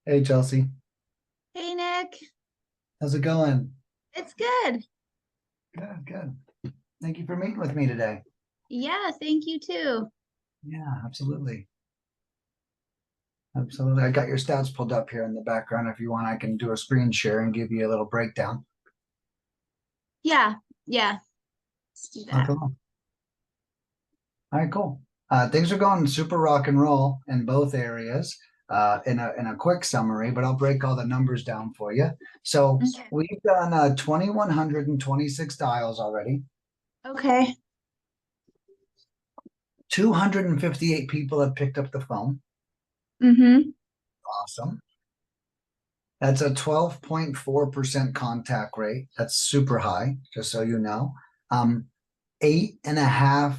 Hey Chelsea, Hey Nick, how's it going? it's good. Good, good. Thank you for meeting with me today. Yeah, thank you too. Yeah, absolutely. Absolutely. I got your stats pulled up here in the background. If you want, I can do a screen share and give you a little breakdown. Yeah, yeah, let's do Oh, that. cool. All right, cool. Things are going super rock and roll in both areas. In a quick summary, but I'll break all the numbers down for you. So Okay. we've done 2,126 dials already. Okay. 258 people have picked up the phone. Mm-hmm. Awesome. That's a 12.4% contact rate. That's super high, just so you know. 8.5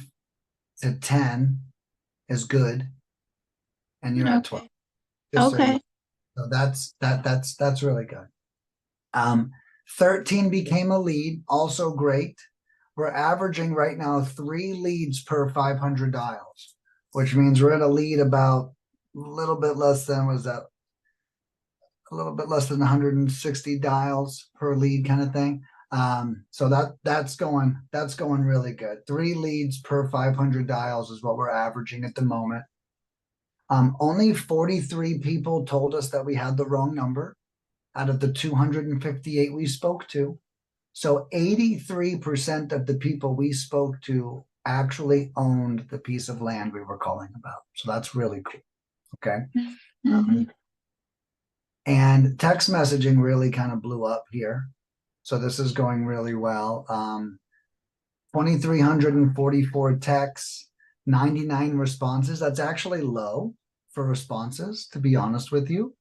to 10 is good, and you're at 12, Okay. just so you know. Okay. So that's really good. Um, 13 became a lead, also great. We're averaging right now 3 leads per 500 dials, which means we're at a lead about a little bit less than was that a little bit less than 160 dials per lead kind of thing. So that's going really good. 3 leads per 500 dials is what we're averaging at the moment. Only 43 people told us that we had the wrong number out of the 258 we spoke to. So 83% of the people we spoke to actually owned the piece of land we were calling about. So that's really cool. Okay. Mm-hmm. Um, and text messaging really kind of blew up here. So this is going really well. 2,344 texts, 99 responses. That's actually low for responses, to be honest with you.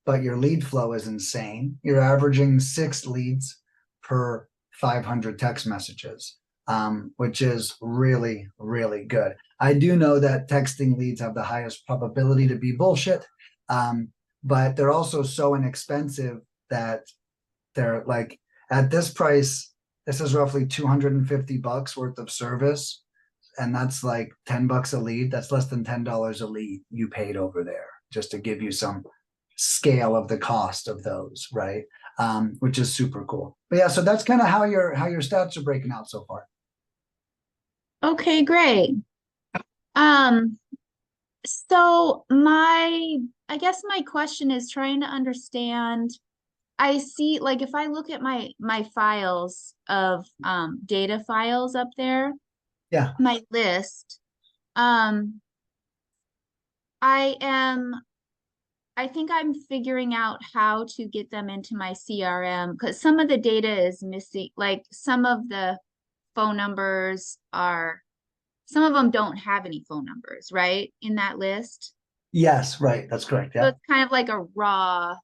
But your lead flow is insane. You're averaging 6 leads per 500 text messages, which is really, really good. I do know that texting leads have the highest probability to be bullshit, um, but they're also so inexpensive that they're like at this price, this is roughly 250 bucks worth of service. And that's like 10 bucks a lead. That's less than $10 a lead you paid over there, just to give you some scale of the cost of those, right? Which is super cool. But yeah, so that's kind of how your stats are breaking out so far. Okay, great. Um, I guess my question is trying to understand. I see, like, if I look at my files of data files up there, Yeah. my list, um, I am I think I'm figuring out how to get them into my CRM because some of the data is missing. Like some of the phone numbers are, some of them don't have any phone numbers, right? In that list. Yes, right. That's correct. So Yeah. it's kind of like a raw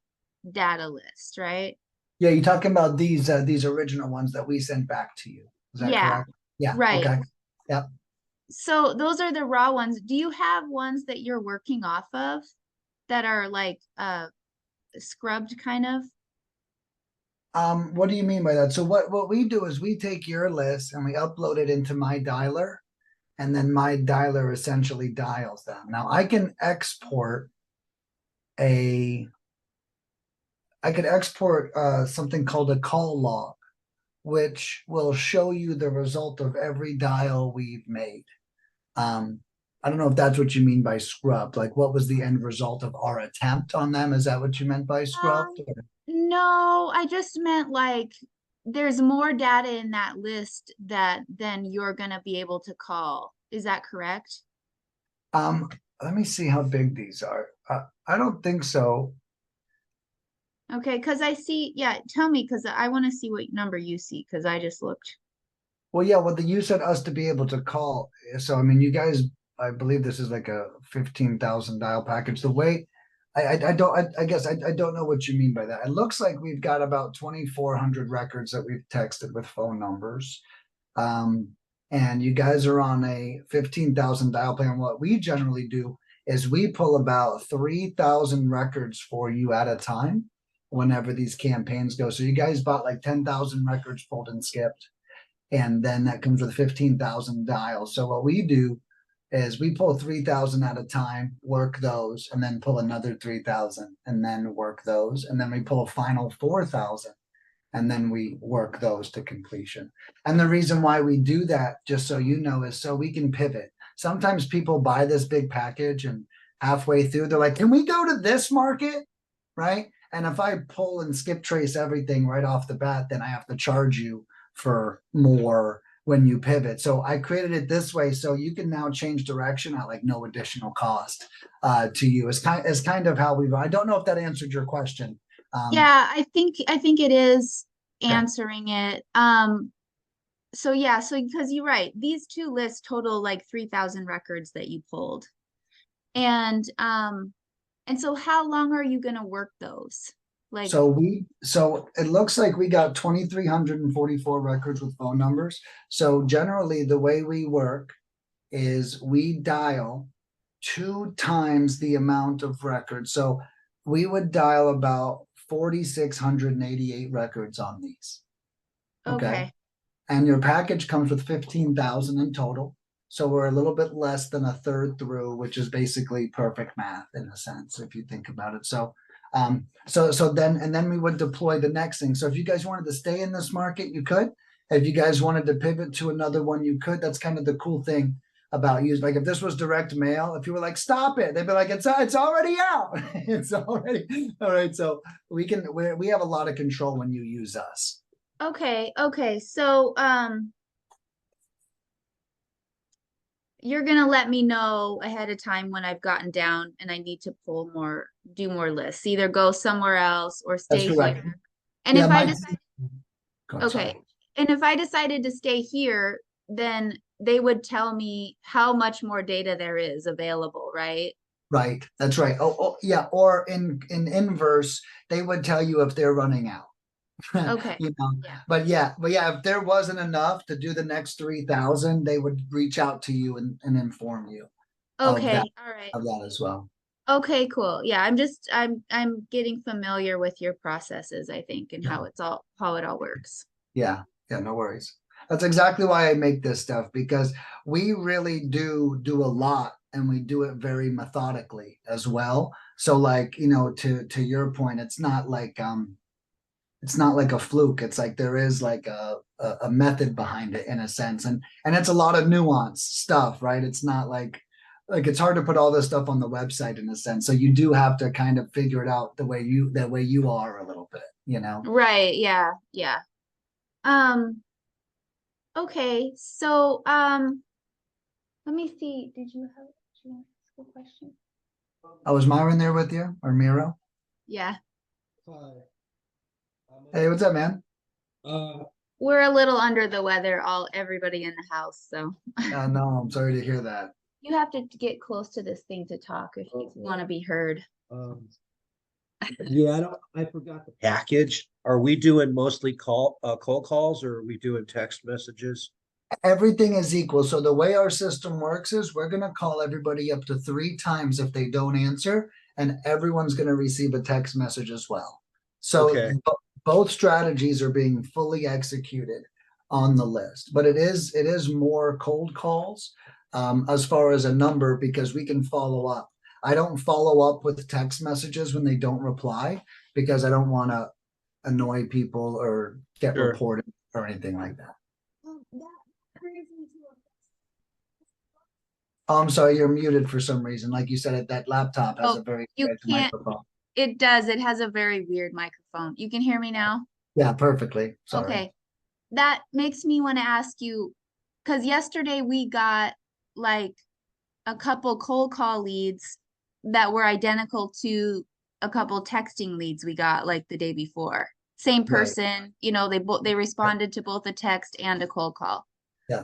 data list, right? Yeah, you're talking about these original ones that we sent back to you. Is that Yeah, correct? Yeah. right. Okay. Yeah. So those are the raw ones. Do you have ones that you're working off of that are like scrubbed kind of? What do you mean by that? So what we do is we take your list and we upload it into my dialer, and then my dialer essentially dials them. Now a I could export something called a call log, which will show you the result of every dial we've made. Um, I don't know if that's what you mean by scrubbed. Like, what was the end result of our attempt on them? Is that what you meant by scrubbed? No, I just meant like there's more data in that list that then you're gonna be able to call. Is that correct? Um, Let me see how big these are. I don't think so. Okay, because I see, yeah, tell me because I want to see what number you see because I just looked. Well, yeah, well, you said us to be able to call. So, I mean, you guys, I believe this is like a 15,000 dial package. The way I don't, I guess I don't know what you mean by that. It looks like we've got about 2,400 records that we've texted with phone numbers. Um, and you guys are on a 15,000 dial plan. What we generally do is we pull about 3,000 records for you at a time whenever these campaigns go. So you guys bought like 10,000 records pulled and skipped, and then that comes with 15,000 dials. So what we do is we pull 3,000 at a time, work those, and then pull another 3,000 and then work those. And then we pull a final 4,000 and then we work those to completion. And the reason why we do that, just so you know, is so we can pivot. Sometimes people buy this big package and halfway through, they're like, can we go to this market? Right. And if I pull and skip trace everything right off the bat, then I have to charge you for more when you pivot. So I created it this way so you can now change direction at like no additional cost to you. It's kind of how we. I don't know if that answered your question. Yeah, I think it is Okay. answering it. So yeah, so because you're right, these two lists total like 3,000 records that you pulled. And so how long are you gonna work those? Like, So it looks like we got 2,344 records with phone numbers. So generally the way we work is we dial 2 times the amount of records. So we would dial about 4,688 records on these. Okay. okay, And your package comes with 15,000 in total. So we're a little bit less than a third through, which is basically perfect math in a sense, if you think about it. So then we would deploy the next thing. So if you guys wanted to stay in this market, you could. If you guys wanted to pivot to another one, you could. That's kind of the cool thing about use. Like if this was direct mail, if you were like, stop it, they'd be like, it's already out. It's already all right. So we have a lot of control when you use us. okay. So you're gonna let me know ahead of time when I've gotten down and I need to do more lists, either go somewhere else or That's stay correct. here. And Yeah, if I my decide, go ahead, okay, sorry. and if I decided to stay here, then they would tell me how much more data there is available, right? Right. That's right. Yeah. Or in inverse, they would tell you if they're running out. Okay. You know, Yeah. but yeah, if there wasn't enough to do the next 3,000, they would reach out to you and inform you of that Okay. All right. of that as well. Okay, cool. Yeah, I'm getting familiar with your processes, I think, and Yeah. how it all works. Yeah. Yeah. No worries. That's exactly why I make this stuff because we really do a lot and we do it very methodically as well. So like, to your point, it's not like a fluke. It's like there is like a method behind it in a sense, and it's a lot of nuanced stuff, right? It's not like it's hard to put all this stuff on the website in a sense. So you do have to kind of figure it out the way you are a little bit. Right, yeah, yeah. Um, okay, so let me see. Did you ask a question? Oh, was Myron there with you or Miro? Yeah. Hi. Hey, what's up, man? Uh, We're a little under the weather, everybody in the house, so No, I'm sorry to hear that. you have to get close to this thing to talk if you want to be heard. um, yeah, I forgot the package. Are we doing mostly cold calls or are we doing text messages? Everything is equal. So the way our system works is we're going to call everybody up to 3 times if they don't answer, and everyone's going to receive a text message as well. So Okay, both strategies are being fully executed on the list, but it is more cold calls as far as a number because we can follow up. I don't follow up with text messages when they don't reply because I don't want to annoy people or get sure. reported or anything like that. Oh, I'm sorry, you're muted for some reason. Like you said, that laptop has Oh, a very you good can't, microphone. it does. It has a very weird microphone. You can hear me now? Yeah, perfectly. Sorry. Okay. That makes me want to ask you, because yesterday we got like a couple cold call leads that were identical to a couple texting leads we got like the day before. Same Right. person, they responded to both a text and a cold call. Yeah,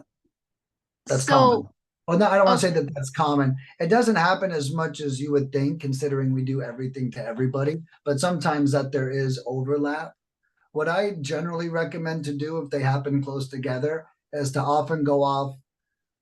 that's common. So, Well, no, I don't want to say okay, that that's common. It doesn't happen as much as you would think, considering we do everything to everybody, but sometimes that there is overlap. What I generally recommend to do if they happen close together is to often go off.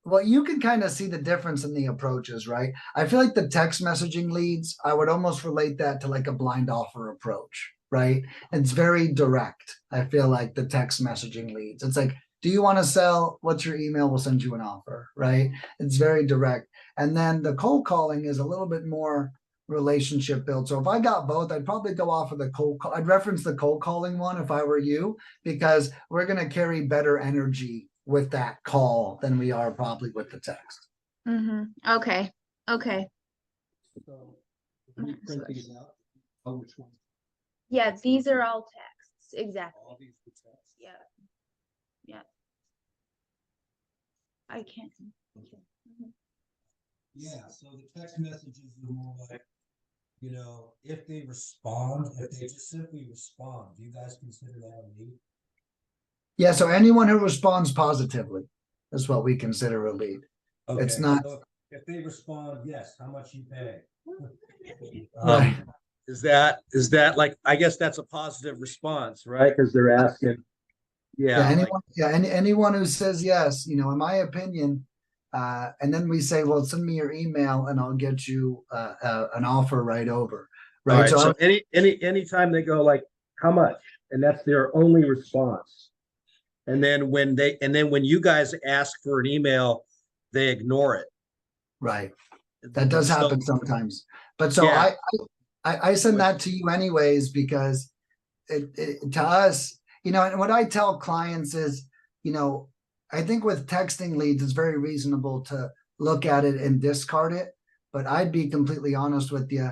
Well, you can kind of see the difference in the approaches, right? I feel like the text messaging leads, I would almost relate that to like a blind offer approach, right? It's very direct. I feel like the text messaging leads. It's like, do you want to sell? What's your email? We'll send you an offer, right? It's very direct. And then the cold calling is a little bit more relationship build. So if I got both, I'd probably go off of the cold call. I'd reference the cold calling one if I were you, because we're going to carry better energy with that call than we are probably with the text. Okay. Okay. So, if we print these out, oh, which one? Yeah, these are all texts. Exactly. All these are text? Yeah. Yeah. I can't. Yeah, so the text messages are more like, you know, if they respond, if they just simply respond, do you guys consider that a lead? Yeah. So anyone who responds positively is what we consider a lead. Okay, It's not. so if they respond, yes, how much you pay? Right. Is that like, I guess that's a positive response, right? Because they're asking, Yeah, like, anyone, anyone who says yes, you know, in my opinion, and then we say, well, send me your email and I'll get you an offer right over. all Right. right, so So anytime they go like, how much? And that's their only response. And then when you guys ask for an email, they ignore it. right. That does So, happen sometimes. But so yeah. I send that to you anyways, because it to us, you know, and what I tell clients is, you know, I think with texting leads, it's very reasonable to look at it and discard it. But I'd be completely honest with you.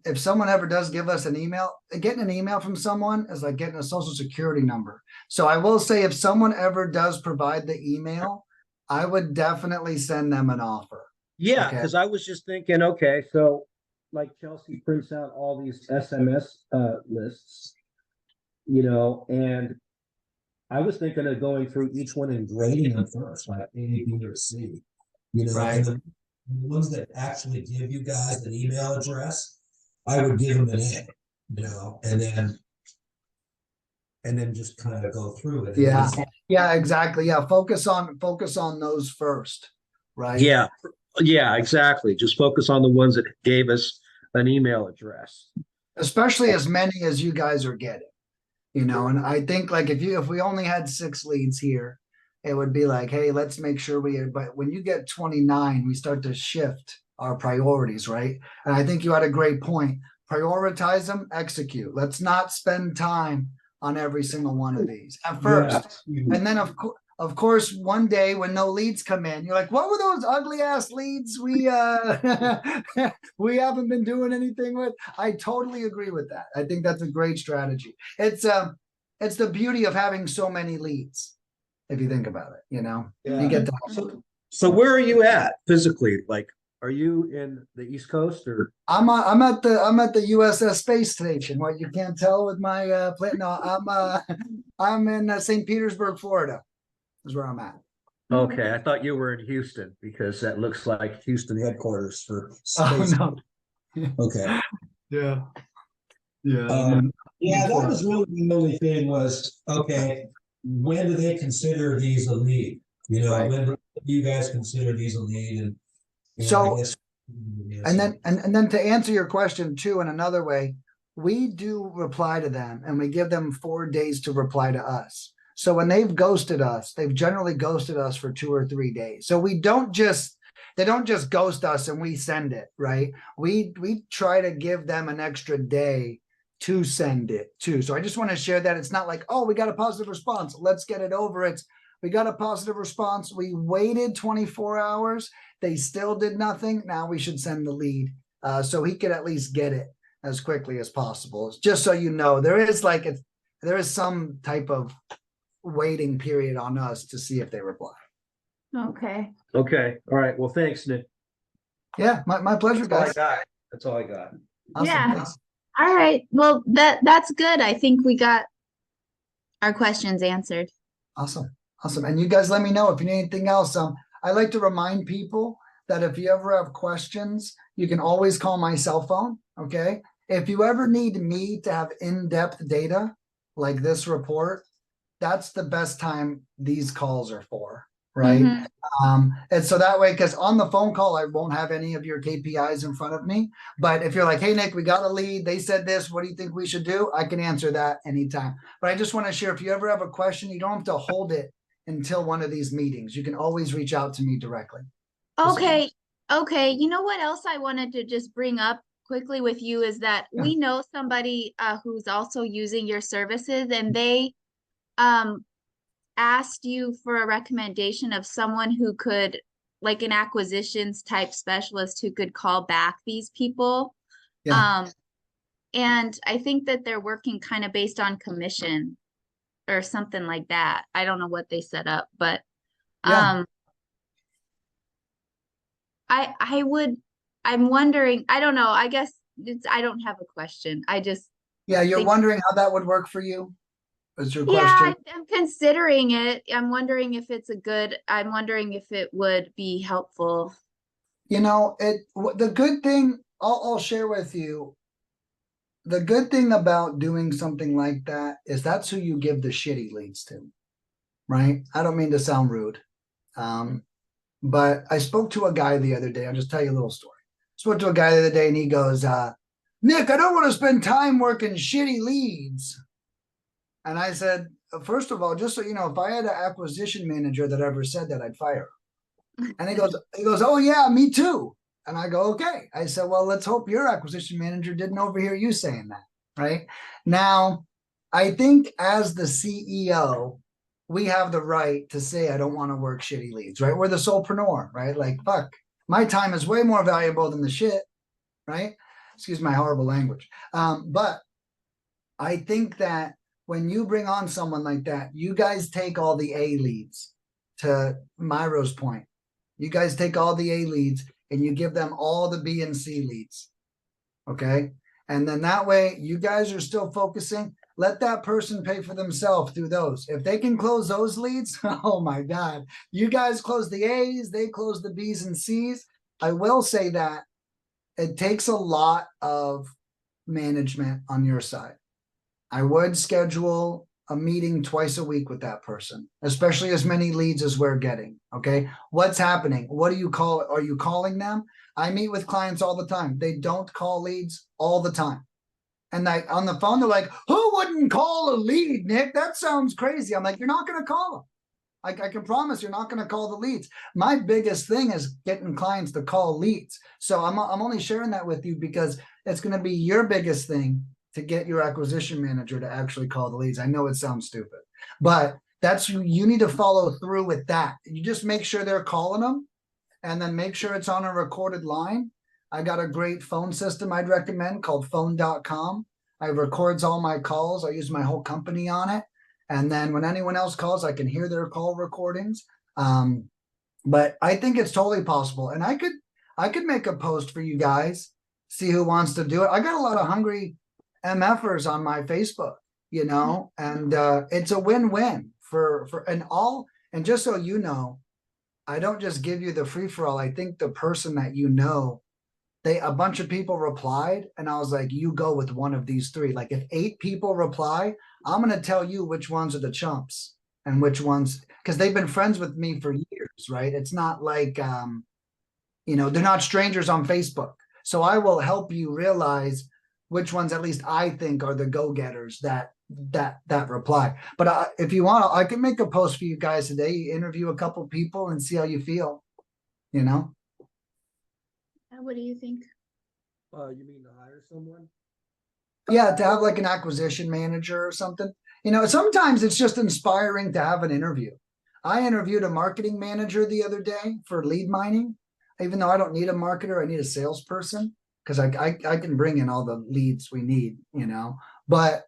If someone ever does give us an email, getting an email from someone is like getting a social security number. So I will say, if someone ever does provide the email, I would definitely send them an offer. Yeah, Okay. because I was just thinking, okay, so like Chelsea prints out all these SMS lists, you know, and I was thinking of going through each one and grading them first, like A, B, or C. You know, Right. and the ones that actually give you guys an email address, I would give them an A, you know, and then just kind of go through it. Yeah. Yeah, exactly. Yeah. Focus on those first. Right. Yeah, yeah, exactly. Just focus on the ones that gave us an email address. Especially as many as you guys are getting, you know, and I think like if we only had 6 leads here, it would be like, hey, let's make sure but when you get 29, we start to shift our priorities, right? And I think you had a great point. Prioritize them, execute. Let's not spend time on every single one of these at first. Yeah. And then of course, one day when no leads come in, you're like, what were those ugly ass leads we we haven't been doing anything with? I totally agree with that. I think that's a great strategy. It's the beauty of having so many leads, if you think about it, you know. Yeah. You get to So where are you at physically? Like, are you in the East Coast or? I'm at the USS space station. What, you can't tell with my plate? No, I'm in St. Petersburg, Florida. Is where I'm at. Okay, I thought you were in Houston because that looks like Houston headquarters for Oh space. no. Okay. Yeah. Yeah. Yeah, that was really the only thing was, okay, when do they consider these a lead? You know, Right. when do you guys consider these a lead? And So, I guess, and then to answer your question too, in another way, we do reply to them and we give them 4 days to reply to us. So when they've ghosted us, they've generally ghosted us for 2 or 3 days. So they don't just ghost us and we send it, right? We try to give them an extra day to send it too. So I just want to share that it's not like, oh, we got a positive response, let's get it over. It's, we got a positive response, we waited 24 hours, they still did nothing. Now we should send the lead, so he could at least get it as quickly as possible. Just so you know, there is some type of waiting period on us to see if they reply. Okay. okay, all right. Well, thanks, Nick. Yeah, my pleasure, guys. That's all I got. Awesome. Yeah. Thanks. All right. Well, that's good. I think we got our questions answered. Awesome. And you guys let me know if you need anything else. I like to remind people that if you ever have questions, you can always call my cell phone. Okay. If you ever need me to have in-depth data like this report, that's the best time these calls are for, right? Mhm. And so that way, because on the phone call, I won't have any of your KPIs in front of me. But if you're like, hey, Nick, we got a lead, they said this, what do you think we should do? I can answer that anytime. But I just want to share, if you ever have a question, you don't have to hold it until one of these meetings. You can always reach out to me directly. Okay. Okay, you know what else I wanted to just bring up quickly with you is that Yeah. we know somebody who's also using your services, and they um asked you for a recommendation of someone who could, like an acquisitions type specialist who could call back these people. Yeah. Um, and I think that they're working kind of based on commission or something like that. I don't know what they set up, but Yeah. um I would, I'm wondering, I don't know, I guess I don't have a question. I just Yeah. You're think, wondering how that would work for you? Is your yeah, question? I'm considering it. I'm wondering if it's a good, I'm wondering if it would be helpful. You know, the good thing I'll share with you, the good thing about doing something like that is that's who you give the shitty leads to, right? I don't mean to sound rude. Um, but I spoke to a guy the other day. I'll just tell you a little story. Spoke to a guy the other day and he goes, Nick, I don't want to spend time working shitty leads. And I said, first of all, just so you know, if I had an acquisition manager that ever said that, I'd fire him. And he goes, oh yeah, me too. And I go, okay. I said, well, let's hope your acquisition manager didn't overhear you saying that, right? Now, I think as the CEO, we have the right to say, I don't want to work shitty leads, right? We're the solopreneur, right? Like, fuck, my time is way more valuable than the shit, right? Excuse my horrible language. But I think that when you bring on someone like that, you guys take all the A leads, to Myro's point. You guys take all the A leads and you give them all the B and C leads. Okay. And then that way you guys are still focusing. Let that person pay for themselves through those. If they can close those leads, oh my God, you guys close the A's, they close the B's and C's. I will say that it takes a lot of management on your side. I would schedule a meeting twice a week with that person, especially as many leads as we're getting. Okay. What's happening? What do you call? Are you calling them? I meet with clients all the time. They don't call leads all the time. And on the phone, they're like, who wouldn't call a lead, Nick? That sounds crazy. I'm like, you're not going to call them. I can promise you're not going to call the leads. My biggest thing is getting clients to call leads. So I'm only sharing that with you because it's going to be your biggest thing to get your acquisition manager to actually call the leads. I know it sounds stupid, but you need to follow through with that. You just make sure they're calling them and then make sure it's on a recorded line. I got a great phone system I'd recommend called phone.com. I records all my calls. I use my whole company on it. And then when anyone else calls, I can hear their call recordings. But I think it's totally possible. And I could make a post for you guys, see who wants to do it. I got a lot of hungry MFers on my Facebook, and it's a win-win for and just so you know, I don't just give you the free for all. I think the person that a bunch of people replied and I was like, you go with one of these three. Like if 8 people reply, I'm going to tell you which ones are the chumps and which ones, because they've been friends with me for years, right? It's not like, they're not strangers on Facebook. So I will help you realize which ones, at least I think, are the go-getters that reply. But if you want, I can make a post for you guys today, interview a couple people and see how you feel, What do you think? You mean to hire someone? Yeah, to have like an acquisition manager or something. Sometimes it's just inspiring to have an interview. I interviewed a marketing manager the other day for lead mining, even though I don't need a marketer, I need a salesperson because I can bring in all the leads we need, But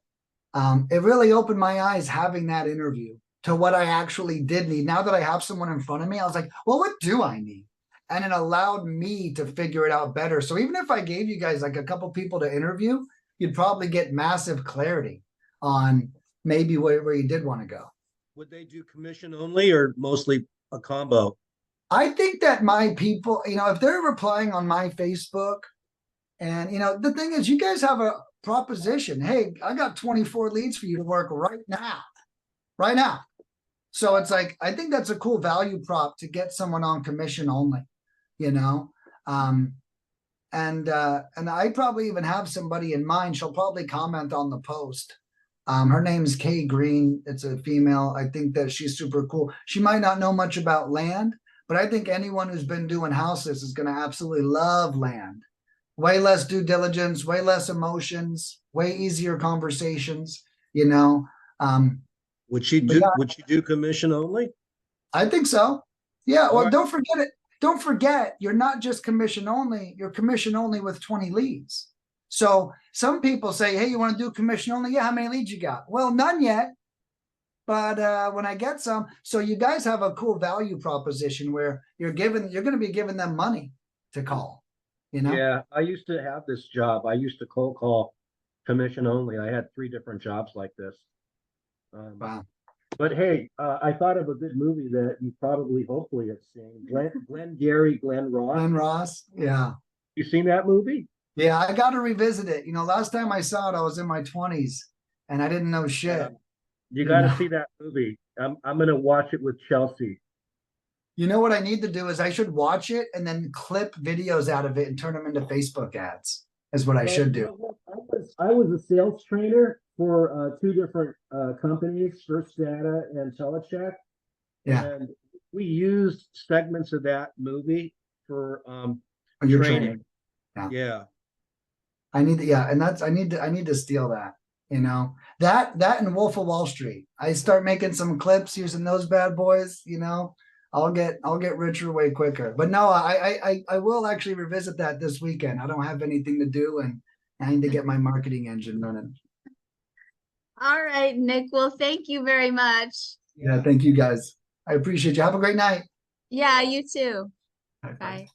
it really opened my eyes having that interview to what I actually did need. Now that I have someone in front of me, I was like, well, what do I need? And it allowed me to figure it out better. So even if I gave you guys like a couple people to interview, you'd probably get massive clarity on maybe where you did want to go. Would they do commission only or mostly a combo? I think that my people, if they're replying on my Facebook, and the thing is, you guys have a proposition. Hey, I got 24 leads for you to work right now. Right now. So it's like, I think that's a cool value prop to get someone on commission only, and I probably even have somebody in mind. She'll probably comment on the post. Her name's Kay Green. It's a female. I think that she's super cool. She might not know much about land, but I think anyone who's been doing houses is going to absolutely love land. Way less due diligence, way less emotions, way easier conversations, you know. Would you But do, yeah, would you do commission only? I think so. Yeah, All well, right. don't forget it. Don't forget, you're not just commission only, you're commission only with 20 leads. So some people say, hey, you want to do commission only? Yeah, how many leads you got? Well, none yet. But when I get some, so you guys have a cool value proposition where you're going to be giving them money to call, you know? Yeah, I used to have this job. I used to cold call commission only. I had 3 different jobs like this. Wow. But hey, I thought of a good movie that you probably, hopefully, have seen. Glenn Gary, Glenn Ross. Glenn Ross. Yeah. You seen that movie? Yeah, I got to revisit it. You know, last time I saw it, I was in my 20s and I didn't know shit. Yeah. You You got to know? see that movie. I'm gonna watch it with Chelsea. You know what I need to do is I should watch it and then clip videos out of it and turn them into Facebook ads, is what I should You do. know what? I was a sales trainer for 2 different companies, First Data and Telecheck. Yeah. And we used segments of that movie for Or your training. training. Yeah. I need to, yeah, and I need to steal that, you know. That and Wolf of Wall Street. I start making some clips using those bad boys, you know. I'll get richer way quicker. But no, I will actually revisit that this weekend. I don't have anything to do and I need to get my marketing engine running. All right, Nick. Well, thank you very much. Yeah, thank you guys. I appreciate you. Have a great night. Yeah, you too. Bye. Bye.